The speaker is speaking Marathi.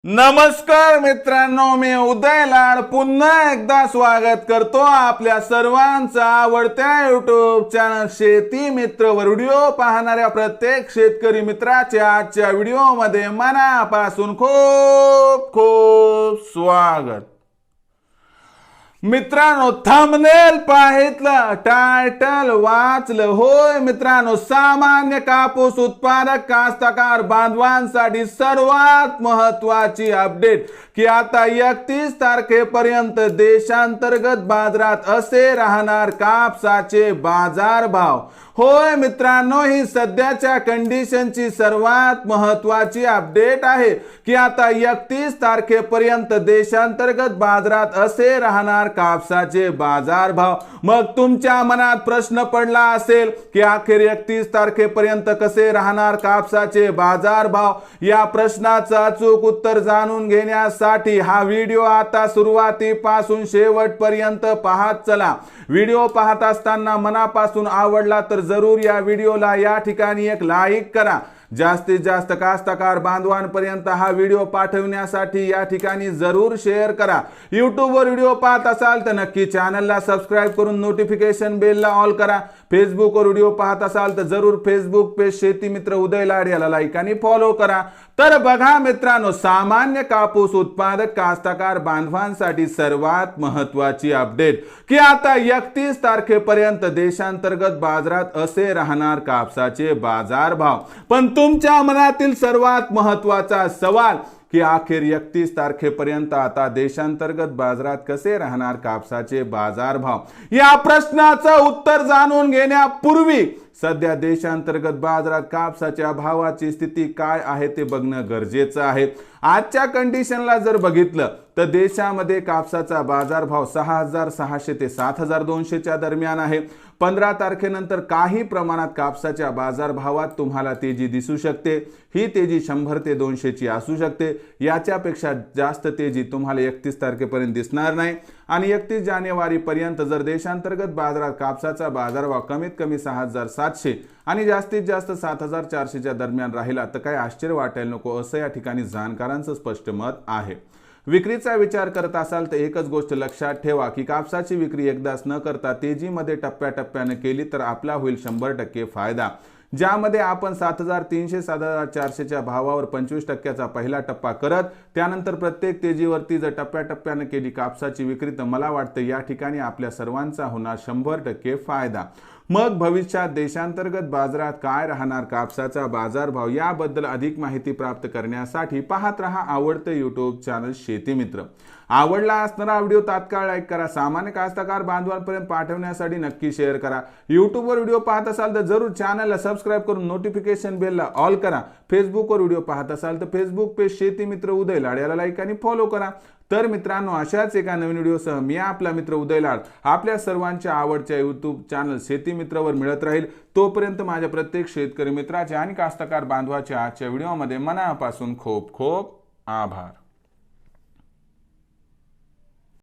नमस्कार मित्रांनो, मी उदय लाड पुन्हा एकदा स्वागत करतो आपल्या सर्वांचा आवडत्या युट्यूब चॅनल शेती मित्रवर व्हिडिओ पाहणाऱ्या प्रत्येक शेतकरी मित्राच्या आजच्या व्हिडिओमध्ये मनापासून खूप खूप स्वागत। मित्रांनो, थंबनेल पाहितलं, टायटल वाचलं, होय मित्रांनो, सामान्य कापूस उत्पादक कास्तकार बांधवांसाठी सर्वात महत्त्वाची अपडेट की आता 31 तारखेपर्यंत देशांतर्गत बाजारात असे राहणार कापसाचे बाजारभाव। होय मित्रांनो, ही सध्याच्या कंडिशनची सर्वात महत्त्वाची अपडेट आहे की आता 31 तारखेपर्यंत देशांतर्गत बाजारात असे राहणार कापसाचे बाजारभाव। मग तुमच्या मनात प्रश्न पडला असेल की अखेर 31 तारखेपर्यंत कसे राहणार कापसाचे बाजारभाव। या प्रश्नाचं अचूक उत्तर जाणून घेण्यासाठी हा व्हिडिओ आता सुरुवातीपासून शेवटपर्यंत पाहत चला। व्हिडिओ पाहत असताना मनापासून आवडला तर जरूर या व्हिडिओला या ठिकाणी एक लाईक करा। जास्तीत जास्त कास्तकार बांधवांपर्यंत हा व्हिडिओ पाठवण्यासाठी या ठिकाणी जरूर शेअर करा। YouTube वर व्हिडिओ पाहत असाल तर नक्की चॅनलला सबस्क्राइब करून नोटिफिकेशन बेलला ऑल करा। फेसबुक वर व्हिडिओ पाहत असाल तर जरूर फेसबुक पेज शेती मित्र उदय लाड याला लाईक आणि फॉलो करा। तर बघा मित्रांनो, सामान्य कापूस उत्पादक कास्तकार बांधवांसाठी सर्वात महत्त्वाची अपडेट की आता 31 तारखेपर्यंत देशांतर्गत बाजारात असे राहणार कापसाचे बाजारभाव। पण तुमच्या मनातील सर्वात महत्त्वाचा सवाल की अखेर 31 तारखेपर्यंत आता देशांतर्गत बाजारात कसे राहणार कापसाचे बाजारभाव। या प्रश्नाचं उत्तर जाणून घेण्यापूर्वी सध्या देशांतर्गत बाजारात कापसाच्या भावाची स्थिती काय आहे ते बघणं गरजेचं आहे। आजच्या कंडिशनला जर बघितलं तर देशामध्ये कापसाचा बाजारभाव 6600 ते 7200 च्या दरम्यान आहे। 15 तारखेनंतर काही प्रमाणात कापसाच्या बाजारभावात तुम्हाला तेजी दिसू शकते। ही तेजी 100 ते 200 ची असू शकते। याच्यापेक्षा जास्त तेजी तुम्हाला 31 तारखेपर्यंत दिसणार नाही आणि 31 जानेवारी पर्यंत जर देशांतर्गत बाजारात कापसाचा बाजारभाव कमीत कमी 6700 आणि जास्तीत जास्त 7400 च्या दरम्यान राहिला तर काही आश्चर्य वाटायला नको, असं या ठिकाणी जाणकारांचं स्पष्ट मत आहे। विक्रीचा विचार करत असाल तर एकच गोष्ट लक्षात ठेवा की कापसाची विक्री एकदाच न करता तेजीमध्ये टप्प्याटप्प्याने केली तर आपला होईल 100% फायदा। ज्यामध्ये आपण 7300 7400 च्या भावावर 25% पहिला टप्पा करत त्यानंतर प्रत्येक तेजीवरती जर टप्प्याटप्प्याने केली कापसाची विक्री तर मला वाटतं या ठिकाणी आपल्या सर्वांचा होणार 100% फायदा। मग भविष्यात देशांतर्गत बाजारात काय राहणार कापसाचा बाजारभाव याबद्दल अधिक माहिती प्राप्त करण्यासाठी पाहत रहा आवडते YouTube चॅनल शेती मित्र। आवडला असणारा व्हिडिओ तात्काळ लाईक करा। सामान्य कास्तकार बांधवांपर्यंत पाठवण्यासाठी नक्की शेअर करा। YouTube वर व्हिडिओ पाहत असाल तर जरूर चॅनलला सबस्क्राइब करून नोटिफिकेशन बेलला ऑल करा। फेसबुक वर व्हिडिओ पाहत असाल तर फेसबुक पेज शेती मित्र उदय लाड याला लाईक आणि फॉलो करा। तर मित्रांनो, अशाच एका नवीन व्हिडिओसह मी आपला मित्र उदय लाड आपल्या सर्वांच्या आवडत्या YouTube चॅनल शेती मित्रवर मिळत राहील। तोपर्यंत माझ्या प्रत्येक शेतकरी मित्राचे आणि कास्तकार बांधवाच्या आजच्या व्हिडिओमध्ये मनापासून खूप खूप आभार।